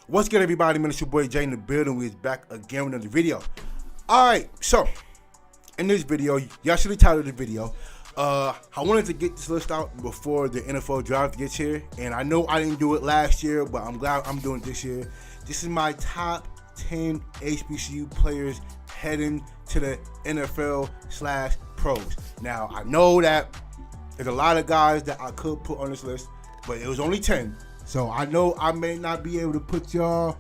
What's good, everybody? Man, it's your boy Jay in the building. We're back again with another video. Alright, so in this video, y'all should have titled the video. I wanted to get this list out before the NFL draft gets here. And I know I didn't do it last year, but I'm glad I'm doing it this year. This is my top 10 HBCU players heading to the NFL/pros. Now, I know that there's a lot of guys that I could put on this list, but it was only 10. So I know I may not be able to put y'all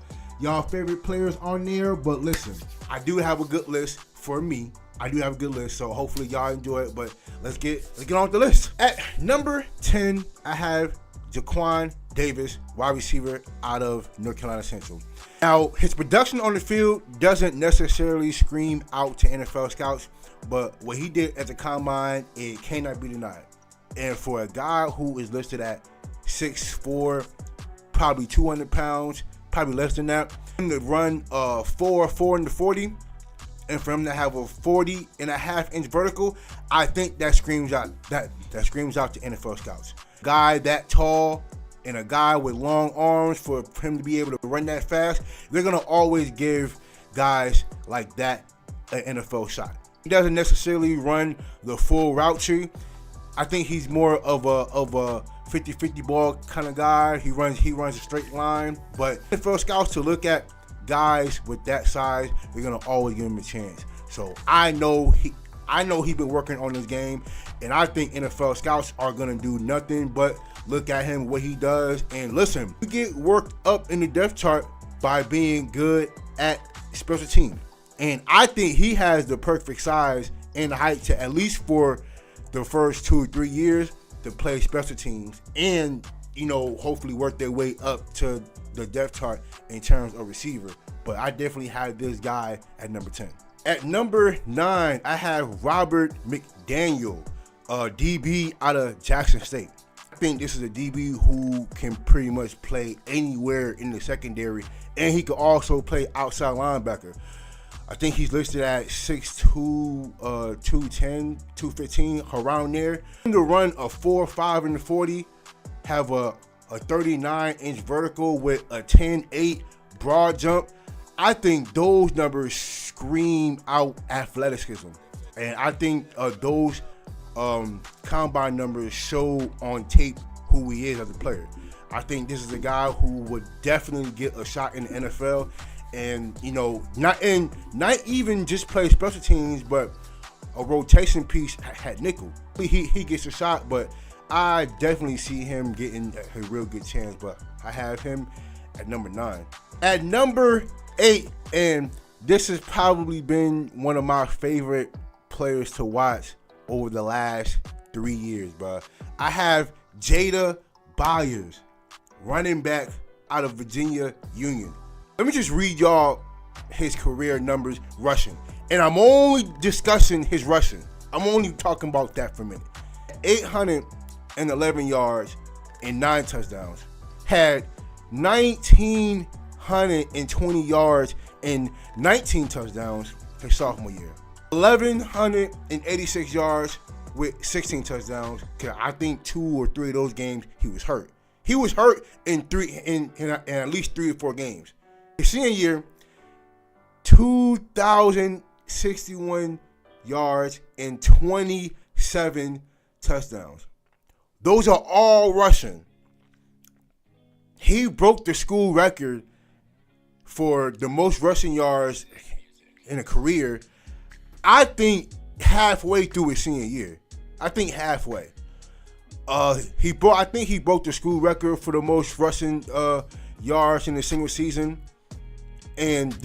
favorite players on there, but listen, I do have a good list for me. I do have a good list, so hopefully y'all enjoy it. But let's get on with the list. At number 10, I have Jaquan Davis, wide receiver out of North Carolina Central. Now, his production on the field doesn't necessarily scream out to NFL scouts, but what he did at the combine, it cannot be denied. And for a guy who is listed at 6'4", probably 200 pounds, probably less than that, for him to run 4.4 in the 40, and for him to have a 40.5-inch vertical, I think that screams out that screams out to NFL scouts. Guy that tall and a guy with long arms, for him to be able to run that fast, they're gonna always give guys like that an NFL shot. He doesn't necessarily run the full route tree. I think he's more of a 50-50 ball kind of guy. He runs a straight line. But NFL scouts, to look at guys with that size, they're gonna always give him a chance. So I know he's been working on his game, and I think NFL scouts are gonna do nothing but look at him, what he does, and listen. You get worked up in the depth chart by being good at special teams, and I think he has the perfect size and height to, at least for the first 2 or 3 years, to play special teams and, hopefully work their way up to the depth chart in terms of receiver. But I definitely have this guy at number 10. At number 9, I have Robert McDaniel, a DB out of Jackson State. I think this is a DB who can pretty much play anywhere in the secondary, and he could also play outside linebacker. I think he's listed at 6'2", 210, 215, around there. To run a 4.5 in the 40, have a 39-inch vertical with a 10.8 broad jump. I think those numbers scream out athleticism. And I think those combine numbers show on tape who he is as a player. I think this is a guy who would definitely get a shot in the NFL. And not even just play special teams, but a rotation piece at nickel. He gets a shot, but I definitely see him getting a real good chance. But I have him at number 9. At number 8, and this has probably been one of my favorite players to watch over the last 3 years, bro. I have Jada Byers, running back out of Virginia Union. Let me just read y'all his career numbers rushing. And I'm only discussing his rushing. I'm only talking about that for a minute. 811 yards and 9 touchdowns. Had 1,920 yards and 19 touchdowns his sophomore year. 1,186 yards with 16 touchdowns. I think 2 or 3 of those games he was hurt. He was hurt in at least 3 or 4 games. His senior year, 2,061 yards and 27 touchdowns. Those are all rushing. He broke the school record for the most rushing yards in a career, I think, halfway through his senior year. I think halfway. I think he broke the school record for the most rushing yards in a single season. And I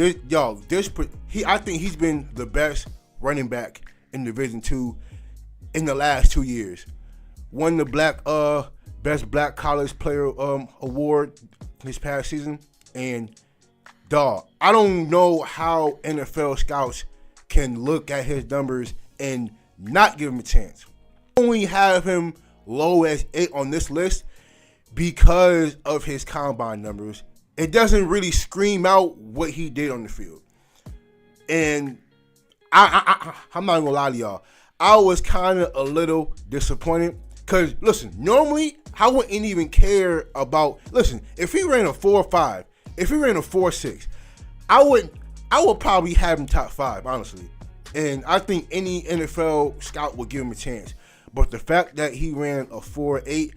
think he's been the best running back in Division II in the last 2 years. Won the best black college player award this past season. And I don't know how NFL scouts can look at his numbers and not give him a chance. I only have him low as 8 on this list because of his combine numbers. It doesn't really scream out what he did on the field. And I'm not gonna lie to y'all. I was kind of a little disappointed because, listen, normally I wouldn't even care about, listen, if he ran a 4.5 if he ran a 4.6, I would probably have him top 5, honestly. And I think any NFL scout would give him a chance. But the fact that he ran a 4.8,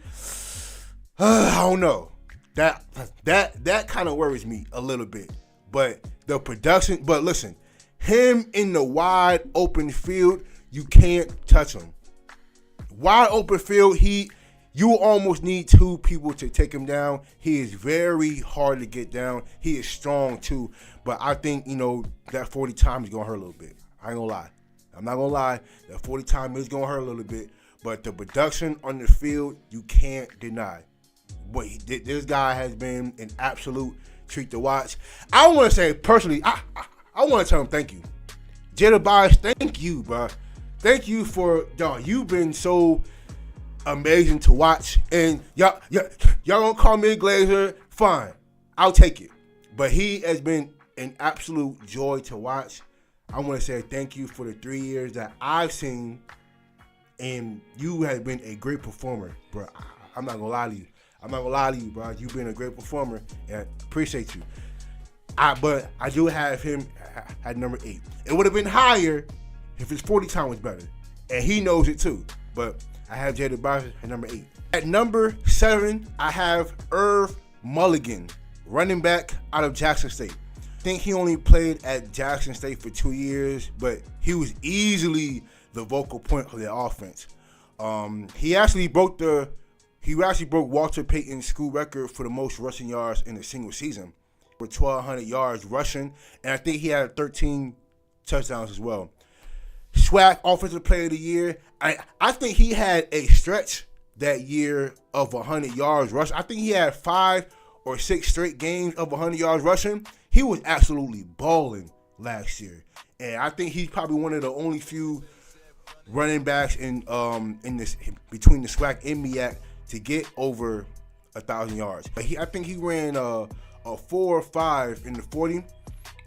I don't know. That kind of worries me a little bit. But the production, but listen, him in the wide open field, you can't touch him. Wide open field, you almost need 2 people to take him down. He is very hard to get down. He is strong too. But I think, that 40 time is going to hurt a little bit. I ain't going to lie. I'm not going to lie. That 40 time is going to hurt a little bit. But the production on the field, you can't deny. But this guy has been an absolute treat to watch. I want to say, personally, I want to tell him thank you. Jadabias, thank you, bro. Thank you for, dog, you've been so amazing to watch. And y'all don't call me a Glazer, fine. I'll take it. But he has been an absolute joy to watch. I want to say thank you for the 3 years that I've seen. And you have been a great performer, bro. I'm not going to lie to you. Bro. You've been a great performer, and I appreciate you. But I do have him at number 8. It would have been higher if his 40 time was better. And he knows it too. But I have Jadabias at number 8. At number 7, I have Irv Mulligan, running back out of Jackson State. I think he only played at Jackson State for 2 years, but he was easily the vocal point of the offense. He actually broke Walter Payton's school record for the most rushing yards in a single season, with 1,200 yards rushing, and I think he had 13 touchdowns as well. SWAC Offensive Player of the Year. I think he had a stretch that year of 100 yards rushing. I think he had 5 or 6 straight games of 100 yards rushing. He was absolutely balling last year, and I think he's probably one of the only few running backs in this between the SWAC and MEAC to get over 1,000 yards. I think he ran a 4 or 5 in the 40.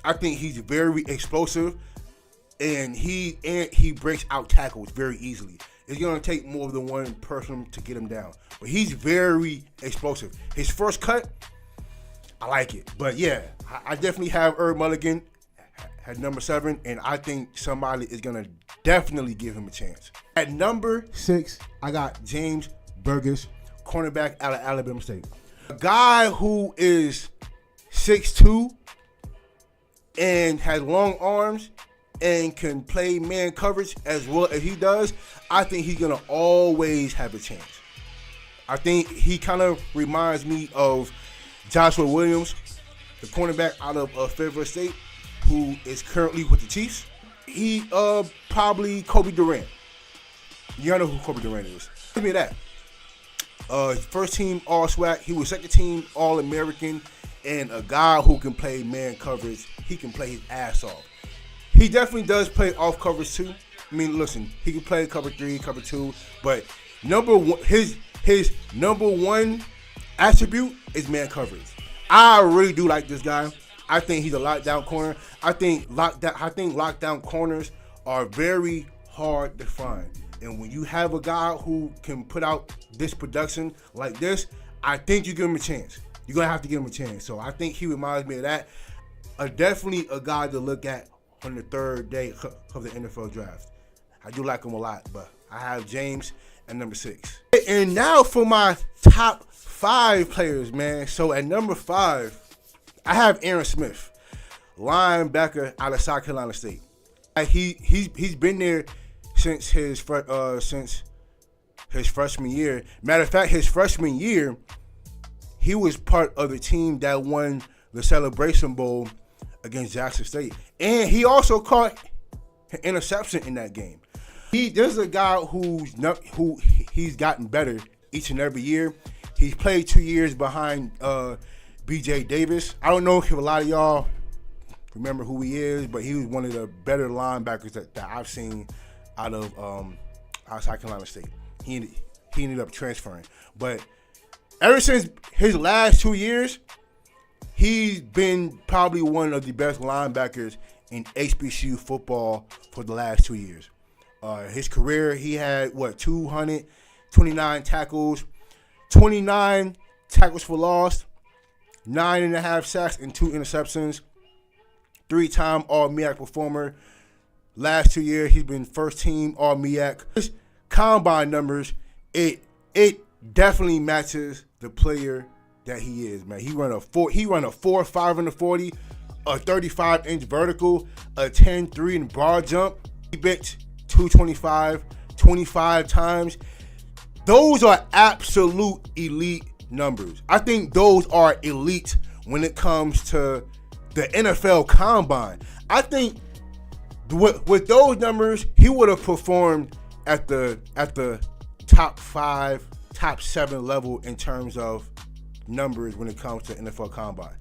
I think he's very explosive, and he breaks out tackles very easily. It's going to take more than one person to get him down, but he's very explosive. His first cut, I like it. But yeah, I definitely have Irv Mulligan at number 7, and I think somebody is going to definitely give him a chance. At number 6, I got James Burgess, cornerback out of Alabama State. A guy who is 6'2", and has long arms and can play man coverage as well as he does. I think he's going to always have a chance. I think he kind of reminds me of Joshua Williams, the cornerback out of Fayetteville State, who is currently with the Chiefs. He probably Kobe Durant. You all know who Kobe Durant is. Give me that. First team All-SWAC. He was second team All-American, and a guy who can play man coverage. He can play his ass off. He definitely does play off coverage too. I mean, listen, he can play cover 3, cover 2, but his number one attribute is man coverage. I really do like this guy. I think he's a lockdown corner. I think lockdown corners are very hard to find. And when you have a guy who can put out this production like this, I think you give him a chance. You're going to have to give him a chance. So I think he reminds me of that. Definitely a guy to look at on the third day of the NFL draft. I do like him a lot, but I have James at number 6. And now for my top 5 players, man. So at number 5, I have Aaron Smith, linebacker out of South Carolina State. He's been there since his freshman year. Matter of fact, his freshman year, he was part of the team that won the Celebration Bowl against Jackson State, and he also caught an interception in that game. There's a guy who he's gotten better each and every year. He's played 2 years behind B.J. Davis. I don't know if a lot of y'all remember who he is, but he was one of the better linebackers that I've seen out of South Carolina State. He ended up transferring, but ever since his last 2 years, he's been probably one of the best linebackers in HBCU football for the last 2 years. His career, he had 229 tackles, 29 tackles for loss, 9.5 sacks and 2 interceptions. 3-time All-MEAC performer. Last 2 years, he's been first-team All-MEAC. His combine numbers, it definitely matches the player that he is, man. He run a 4.5 in the 40, a 35-inch vertical, a 10.3 in broad jump. He bench 225, 25 times. Those are absolute elite numbers. I think those are elite when it comes to the NFL Combine. I think with those numbers, he would have performed at the top 5, top 7 level in terms of numbers when it comes to NFL Combine.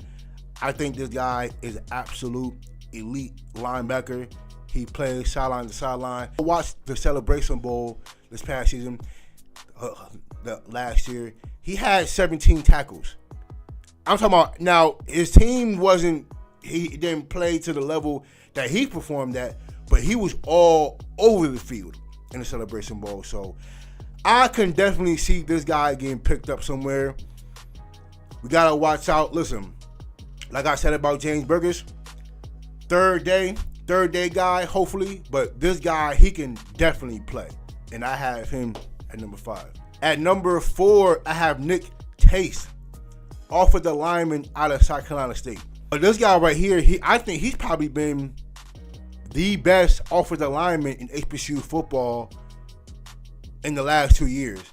I think this guy is an absolute elite linebacker. He plays sideline to sideline. I watched the Celebration Bowl this past season, last year. He had 17 tackles. I'm talking about now, his team he didn't play to the level that he performed at, but he was all over the field in the Celebration Bowl. So I can definitely see this guy getting picked up somewhere. We got to watch out. Listen, like I said about James Burgess, third day guy, hopefully. But this guy, he can definitely play. And I have him at number 5. At number 4, I have Nick Tace, offensive lineman out of South Carolina State. But this guy right here, I think he's probably been the best offensive lineman in HBCU football in the last 2 years.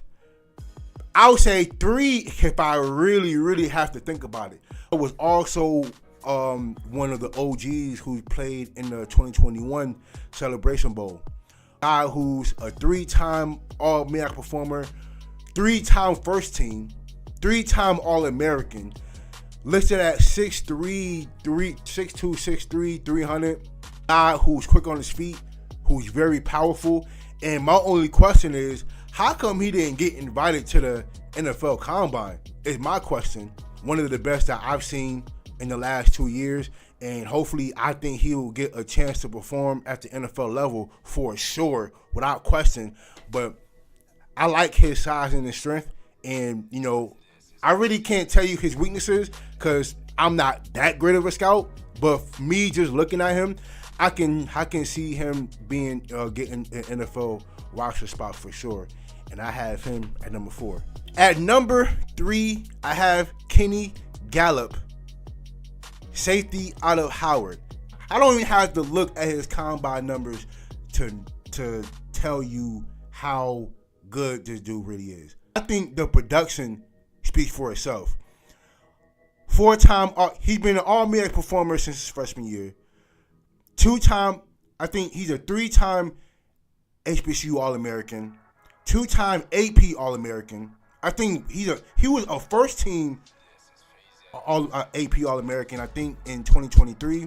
I would say 3 if I really, really have to think about it. It was also one of the OGs who played in the 2021 Celebration Bowl. Guy who's a 3-time All-MEAC performer, 3-time first team, 3-time All-American, listed at 6'2", 6'3", 300. Guy who's quick on his feet, who's very powerful. And my only question is, how come he didn't get invited to the NFL Combine? Is my question. One of the best that I've seen in the last 2 years. And hopefully, I think he will get a chance to perform at the NFL level for sure, without question. But I like his size and his strength. And, you know, I really can't tell you his weaknesses because I'm not that great of a scout. But me just looking at him, I can see him being getting an NFL roster spot for sure. And I have him at number 4. At number 3, I have Kenny Gallup, safety out of Howard. I don't even have to look at his combine numbers to tell you how good this dude really is. I think the production speaks for itself. 4-time, he's been an All-MEAC performer since his freshman year. 2-time, I think he's a 3-time HBCU All-American. 2-time AP All-American. I think he was a first-team AP All-American, I think, in 2023.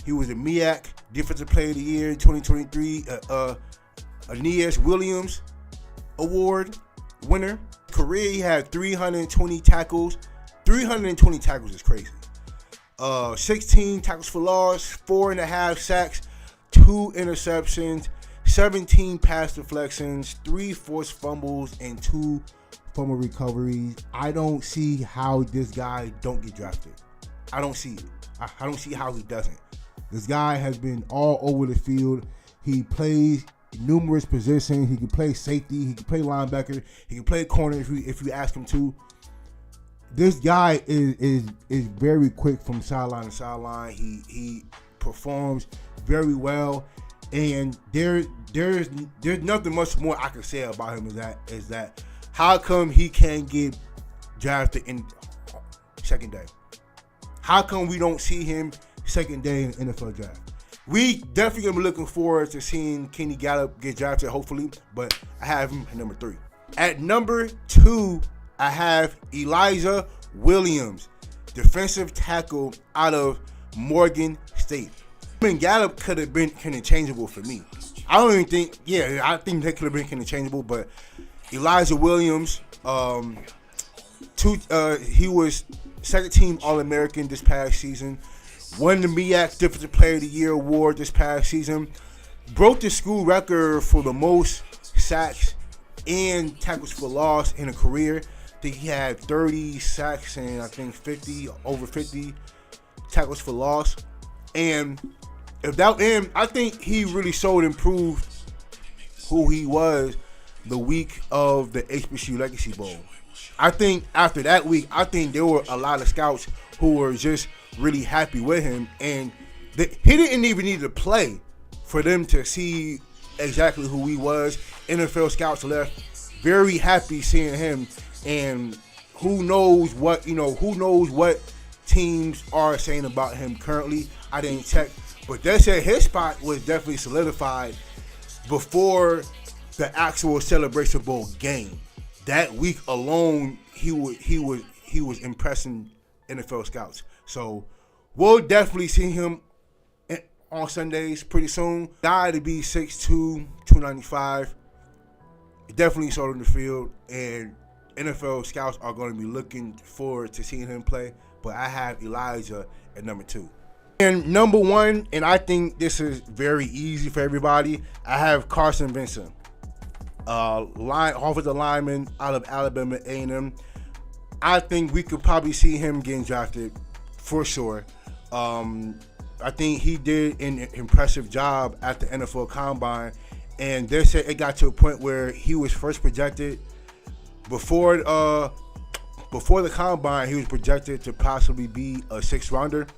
He was a MEAC Defensive Player of the Year in 2023, Aeneas Williams Award winner. Career, he had 320 tackles. 320 tackles is crazy. 16 tackles for loss, 4.5 sacks, 2 interceptions, 17 pass deflections, 3 forced fumbles, and 2 fumble recoveries. I don't see how this guy don't get drafted. I don't see it. I don't see how he doesn't. This guy has been all over the field. He plays numerous positions. He can play safety. He can play linebacker. He can play corner if you ask him to. This guy is very quick from sideline to sideline. He performs very well, and there's nothing much more I can say about him is that how come he can't get drafted in second day? How come we don't see him second day in the NFL draft? We definitely gonna be looking forward to seeing Kenny Gallup get drafted, hopefully, but I have him at number 3. At number 2, I have Elijah Williams, defensive tackle out of Morgan State. I mean, Gallup could have been interchangeable for me. I don't even think, I think they could have been interchangeable, but Elijah Williams, he was second team All-American this past season, won the MEAC Defensive Player of the Year award this past season, broke the school record for the most sacks and tackles for loss in a career. think he had 30 sacks and I think over 50 tackles for loss. And without him, I think he really showed and proved who he was the week of the HBCU Legacy Bowl. I think after that week, I think there were a lot of scouts who were just really happy with him, and he didn't even need to play for them to see exactly who he was. NFL scouts left very happy seeing him, and who knows what teams are saying about him currently. I didn't check, but they said his spot was definitely solidified before the actual Celebration Bowl game. That week alone, he was impressing NFL scouts. So we'll definitely see him on Sundays pretty soon. Guy to be 6'2", 295. Definitely showed in the field, and NFL scouts are going to be looking forward to seeing him play. But I have Elijah at number 2. And number 1, and I think this is very easy for everybody, I have Carson Vincent, offensive lineman out of Alabama A&M. I think we could probably see him getting drafted for sure. I think he did an impressive job at the NFL Combine, and they said it got to a point where he was first projected before the Combine. He was projected to possibly be a 6th rounder.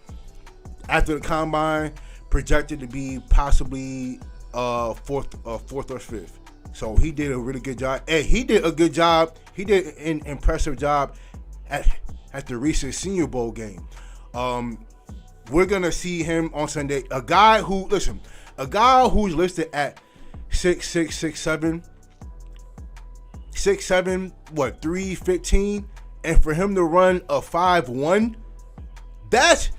After the Combine, projected to be possibly fourth or 5th. So he did a really good job. And he did a good job. He did an impressive job at the recent Senior Bowl game. We're gonna see him on Sunday. A guy who's listed at 6'6", 6'7", 315, and for him to run a 5'1", that's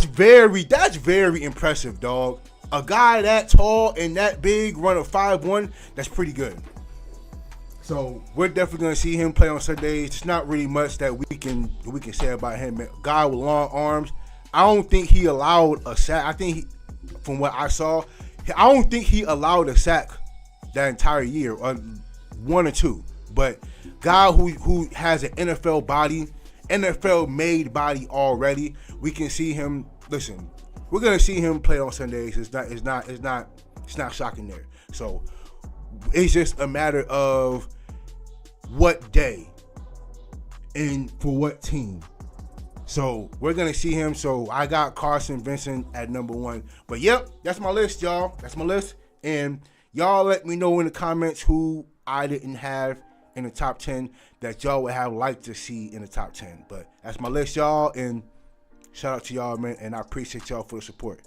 very impressive, dog. A guy that tall and that big run a 5'1", that's pretty good. So we're definitely gonna see him play on Sundays. It's not really much that we can say about him. A guy with long arms. I don't think he allowed a sack. I think from what I saw, I don't think he allowed a sack that entire year, or 1 or 2. But guy who has an NFL body, NFL made body already. We can see him. Listen, we're gonna see him play on Sundays. It's not shocking there. So it's just a matter of what day and for what team. So we're gonna see him. So I got Carson Vincent at number 1. But yep, that's my list, y'all. That's my list. And y'all let me know in the comments who I didn't have in the top 10 that y'all would have liked to see in the top 10. But that's my list, y'all. And shout out to y'all, man. And I appreciate y'all for the support.